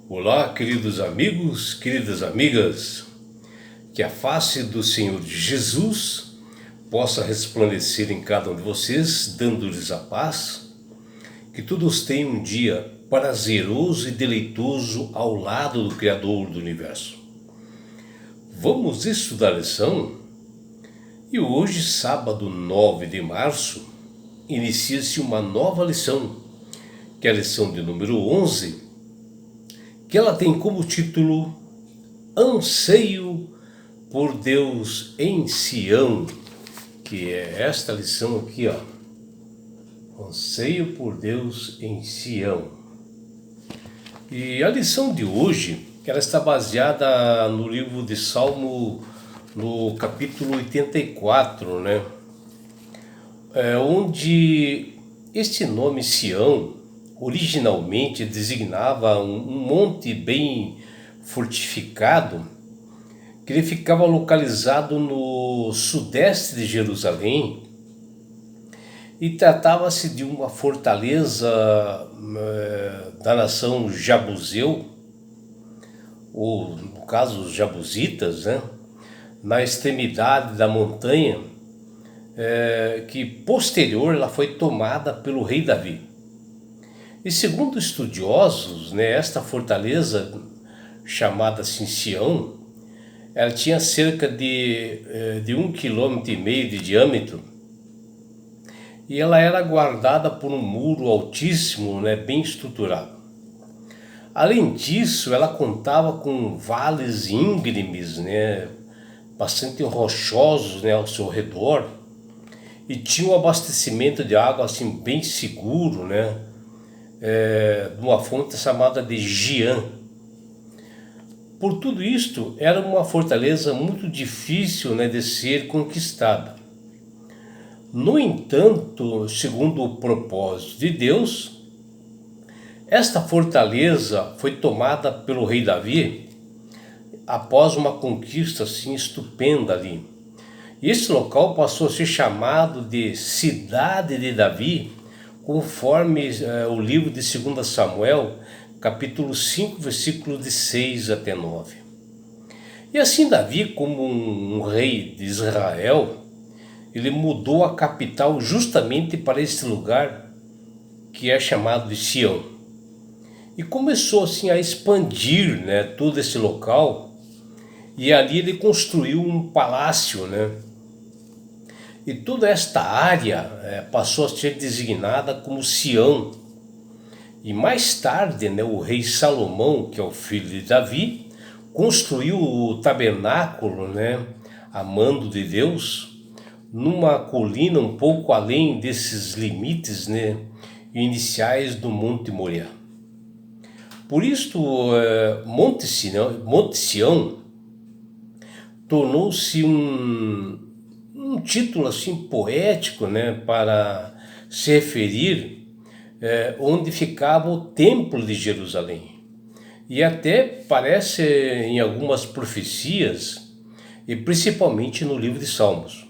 Olá, queridos amigos, queridas amigas, que a face do Senhor Jesus possa resplandecer em cada um de vocês, dando-lhes a paz, que todos tenham um dia prazeroso e deleitoso ao lado do Criador do Universo. Vamos estudar a lição? E hoje, sábado 9 de março, inicia-se uma nova lição, que é a lição de número 11, que ela tem como título Anseio por Deus em Sião, que é esta lição aqui, ó. Anseio por Deus em Sião. E a lição de hoje, ela está baseada no livro de Salmo, no capítulo 84, né? Onde este nome Sião originalmente designava um monte bem fortificado, que ele ficava localizado no sudeste de Jerusalém, e tratava-se de uma fortaleza da nação Jabuseu, ou no caso os Jabusitas, né? Na extremidade da montanha, que posterior ela foi tomada pelo rei Davi. E segundo estudiosos, né, esta fortaleza, chamada assim Sião, ela tinha cerca de 1,5 km de diâmetro, e ela era guardada por um muro altíssimo, né, bem estruturado. Além disso, ela contava com vales íngremes, né, bastante rochosos, né, ao seu redor, e tinha um abastecimento de água assim bem seguro, né, de uma fonte chamada de Giã. Por tudo isto, era uma fortaleza muito difícil, né, de ser conquistada. No entanto, segundo o propósito de Deus, esta fortaleza foi tomada pelo rei Davi após uma conquista assim estupenda ali. E esse local passou a ser chamado de Cidade de Davi, conforme o livro de 2 Samuel, capítulo 5, versículos de 6 até 9. E assim Davi, como um rei de Israel, ele mudou a capital justamente para este lugar que é chamado de Sião. E começou assim a expandir, né, todo esse local, e ali ele construiu um palácio, né? E toda esta área passou a ser designada como Sião. E mais tarde, né, o rei Salomão, que é o filho de Davi, construiu o tabernáculo, né, a mando de Deus, numa colina um pouco além desses limites, né, iniciais do Monte Moriá. Por isso, Monte Sião tornou-se um título assim poético, né, para se referir onde ficava o Templo de Jerusalém. E até parece em algumas profecias, e principalmente no livro de Salmos.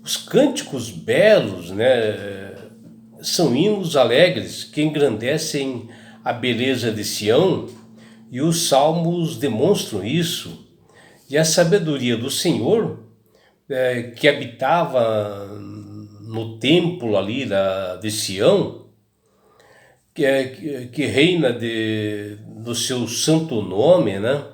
Os cânticos belos, né, são hinos alegres que engrandecem a beleza de Sião, e os salmos demonstram isso. E a sabedoria do Senhor, que habitava no templo ali de Sião, que reina do seu santo nome, né?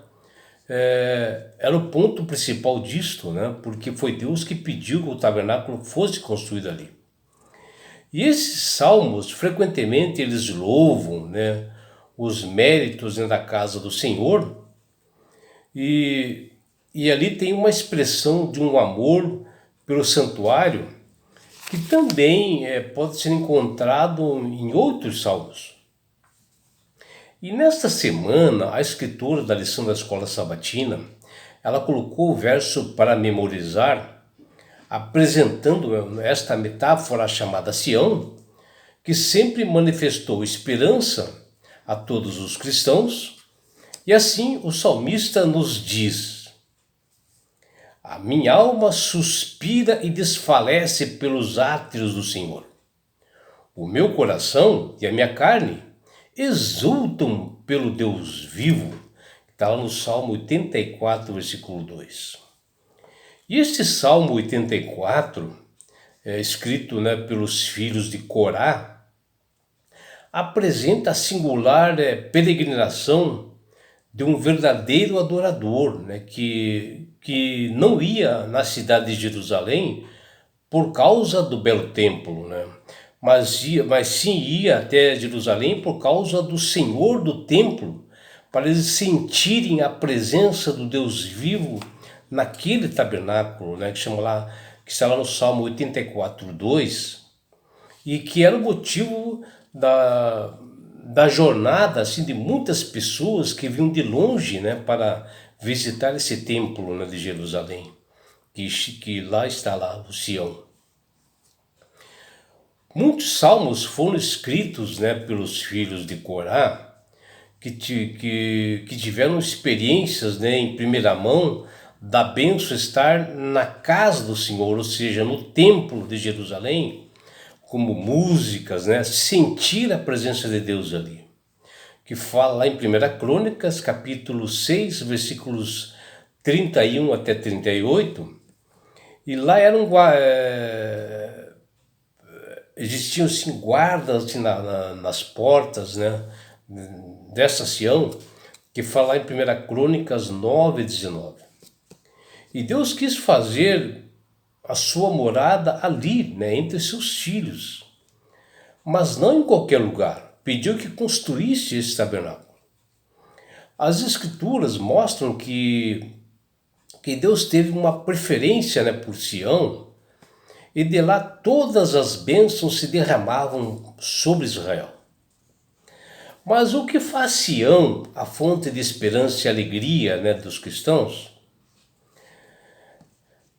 Era o ponto principal disto, né? Porque foi Deus que pediu que o tabernáculo fosse construído ali. E esses salmos, frequentemente, eles louvam, né, os méritos, né, da casa do Senhor, e ali tem uma expressão de um amor pelo santuário, que também pode ser encontrado em outros salmos. E nesta semana, a escritora da lição da escola sabatina, ela colocou o verso para memorizar, apresentando esta metáfora chamada Sião, que sempre manifestou esperança a todos os cristãos. E assim o salmista nos diz: a minha alma suspira e desfalece pelos átrios do Senhor. O meu coração e a minha carne exultam pelo Deus vivo, que está lá no Salmo 84, versículo 2. E este Salmo 84, escrito, né, pelos filhos de Corá, apresenta a singular peregrinação de um verdadeiro adorador, né, que não ia na cidade de Jerusalém por causa do belo templo, né, mas sim ia até Jerusalém por causa do Senhor do templo, para eles sentirem a presença do Deus vivo naquele tabernáculo, né, que está lá no Salmo 84, 2, e que era o motivo da jornada assim, de muitas pessoas que vinham de longe, né, para visitar esse templo, né, de Jerusalém, que lá está lá o Sião. Muitos salmos foram escritos, né, pelos filhos de Corá, que tiveram experiências, né, em primeira mão da bênção estar na casa do Senhor, ou seja, no templo de Jerusalém, como músicas, né, sentir a presença de Deus ali. Que fala lá em 1 Crônicas, capítulo 6, versículos 31 até 38, e lá existiam assim, guardas assim, nas portas, né, dessa Sião, que fala lá em 1 Crônicas 9, 19. E Deus quis fazer a sua morada ali, né, entre seus filhos, mas não em qualquer lugar. Pediu que construísse esse tabernáculo. As escrituras mostram que Deus teve uma preferência, né, por Sião, e de lá todas as bênçãos se derramavam sobre Israel. Mas o que faz Sião a fonte de esperança e alegria, né, dos cristãos?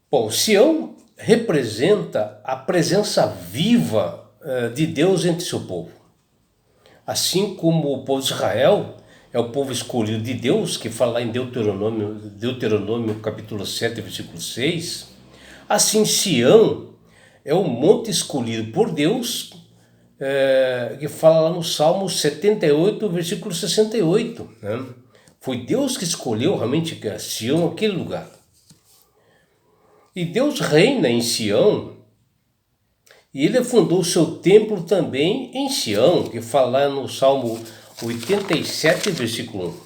Bom, Sião representa a presença viva de Deus entre seu povo. Assim como o povo de Israel é o povo escolhido de Deus, que fala em Deuteronômio capítulo 7, versículo 6, assim Sião é o monte escolhido por Deus, que fala lá no Salmo 78, versículo 68. Né? Foi Deus que escolheu realmente Sião, aquele lugar. E Deus reina em Sião, e ele fundou o seu templo também em Sião, que fala no Salmo 87, versículo 1.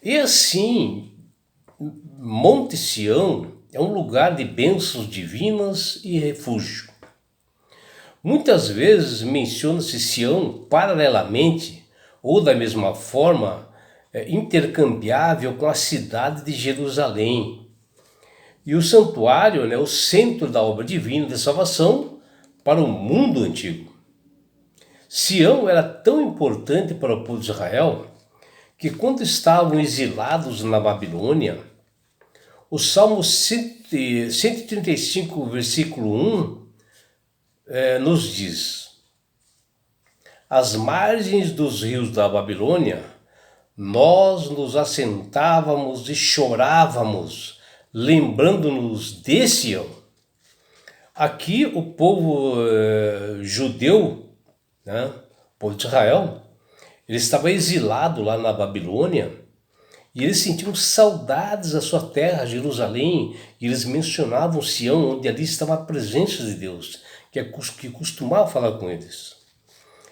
E assim, Monte Sião é um lugar de bênçãos divinas e refúgio. Muitas vezes menciona-se Sião paralelamente ou da mesma forma intercambiável com a cidade de Jerusalém. E o santuário, né, o centro da obra divina de salvação para o mundo antigo. Sião era tão importante para o povo de Israel que quando estavam exilados na Babilônia, o Salmo 135, versículo 1, nos diz: às margens dos rios da Babilônia, nós nos assentávamos e chorávamos, lembrando-nos de Sião. Aqui o povo judeu, né, o povo de Israel, ele estava exilado lá na Babilônia e eles sentiam saudades da sua terra, Jerusalém, e eles mencionavam Sião, onde ali estava a presença de Deus, que costumava falar com eles.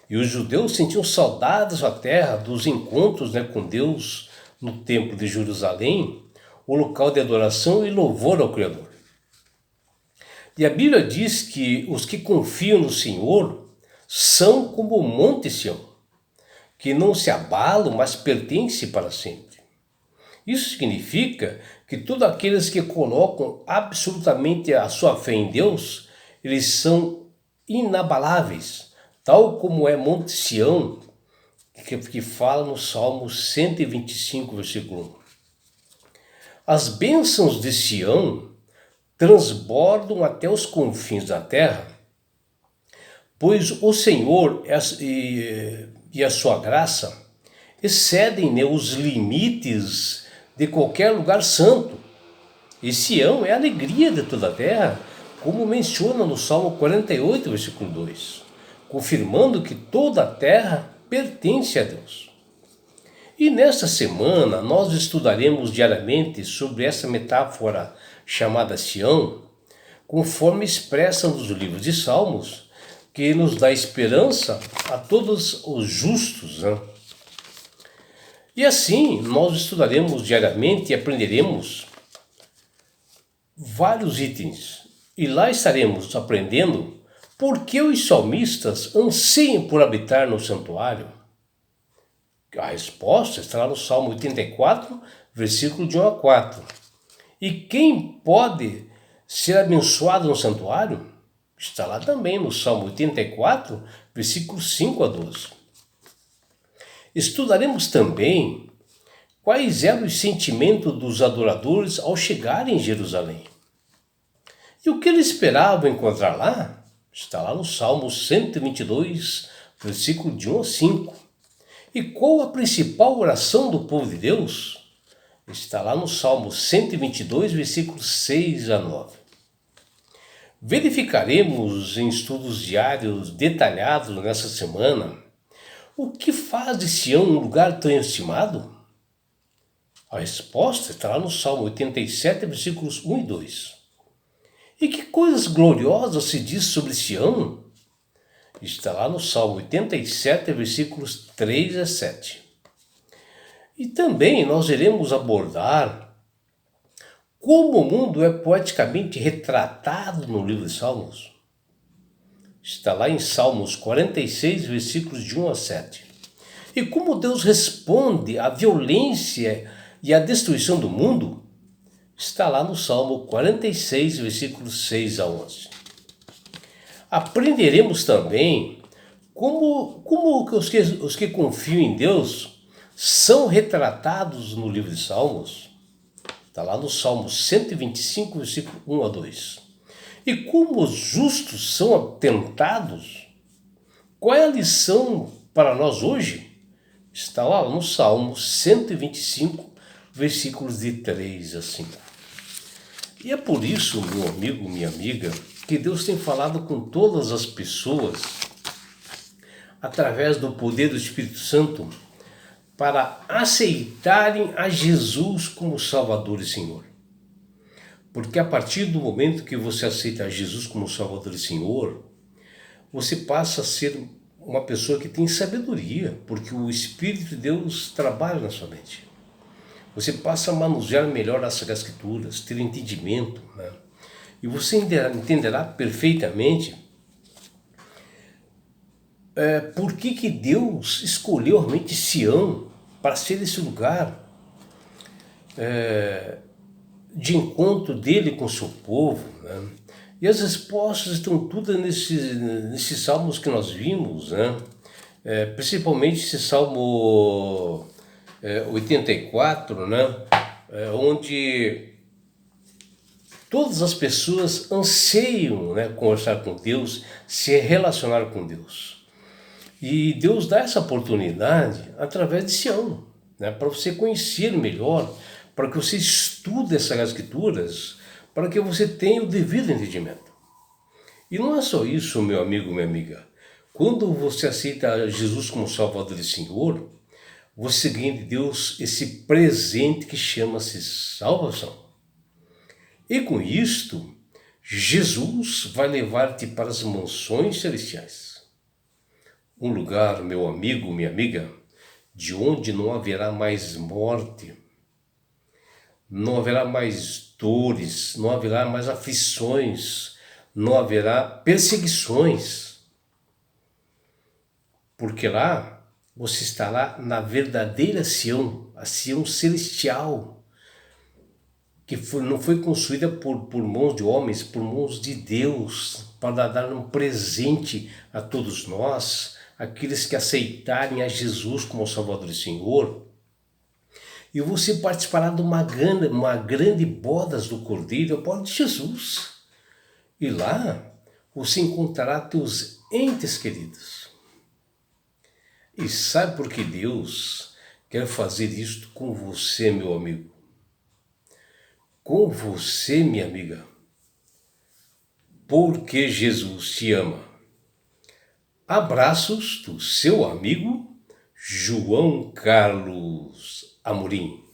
E os judeus sentiam saudades da terra, dos encontros, né, com Deus no templo de Jerusalém, o local de adoração e louvor ao Criador. E a Bíblia diz que os que confiam no Senhor são como o Monte Sião, que não se abalam, mas pertence para sempre. Isso significa que todos aqueles que colocam absolutamente a sua fé em Deus, eles são inabaláveis, tal como é Monte Sião, que fala no Salmo 125, versículo 1. As bênçãos de Sião transbordam até os confins da terra, pois o Senhor e a sua graça excedem, né, os limites de qualquer lugar santo. E Sião é a alegria de toda a terra, como menciona no Salmo 48, versículo 2, confirmando que toda a terra pertence a Deus. E nesta semana nós estudaremos diariamente sobre essa metáfora chamada Sião, conforme expressa nos livros de Salmos, que nos dá esperança a todos os justos, né? E assim nós estudaremos diariamente e aprenderemos vários itens. E lá estaremos aprendendo por que os salmistas anseiam por habitar no santuário. A resposta está lá no Salmo 84, versículo de 1 a 4. E quem pode ser abençoado no santuário? Está lá também no Salmo 84, versículos 5 a 12. Estudaremos também quais eram os sentimentos dos adoradores ao chegarem em Jerusalém. E o que eles esperavam encontrar lá? Está lá no Salmo 122, versículo de 1 a 5. E qual a principal oração do povo de Deus? Está lá no Salmo 122, versículos 6 a 9. Verificaremos em estudos diários detalhados nessa semana o que faz de Sião um lugar tão estimado? A resposta está lá no Salmo 87, versículos 1 e 2. E que coisas gloriosas se diz sobre Sião? Está lá no Salmo 87, versículos 3 a 7. E também nós iremos abordar como o mundo é poeticamente retratado no livro de Salmos. Está lá em Salmos 46, versículos de 1 a 7. E como Deus responde à violência e à destruição do mundo, está lá no Salmo 46, versículos 6 a 11. Aprenderemos também como os que confiam em Deus são retratados no livro de Salmos. Está lá no Salmo 125, versículo 1 a 2. E como os justos são atentados, qual é a lição para nós hoje? Está lá no Salmo 125, versículos de 3 a 5. E é por isso, meu amigo, minha amiga, que Deus tem falado com todas as pessoas através do poder do Espírito Santo para aceitarem a Jesus como Salvador e Senhor. Porque a partir do momento que você aceita a Jesus como Salvador e Senhor, você passa a ser uma pessoa que tem sabedoria, porque o Espírito de Deus trabalha na sua mente. Você passa a manusear melhor as Escrituras, ter entendimento, né? E você entenderá perfeitamente por que Deus escolheu realmente Sião para ser esse lugar de encontro dele com o seu povo, né? E as respostas estão todas nesses salmos que nós vimos, né? Principalmente esse Salmo 84, né? Onde todas as pessoas anseiam, né, conversar com Deus, se relacionar com Deus. E Deus dá essa oportunidade através de Sião, né, para você conhecer melhor, para que você estude essas Escrituras, para que você tenha o devido entendimento. E não é só isso, meu amigo, minha amiga. Quando você aceita Jesus como Salvador e Senhor, você ganha de Deus esse presente que chama-se salvação. E com isto, Jesus vai levar-te para as mansões celestiais. Um lugar, meu amigo, minha amiga, de onde não haverá mais morte, não haverá mais dores, não haverá mais aflições, não haverá perseguições. Porque lá você estará na verdadeira Sião, a Sião celestial, que não foi construída por mãos de homens, por mãos de Deus, para dar um presente a todos nós, aqueles que aceitarem a Jesus como Salvador e Senhor. E você participará de uma grande bodas do Cordeiro, a boda de Jesus. E lá você encontrará teus entes queridos. E sabe por que Deus quer fazer isto com você, meu amigo? Com você, minha amiga, porque Jesus te ama. Abraços do seu amigo João Carlos Amorim.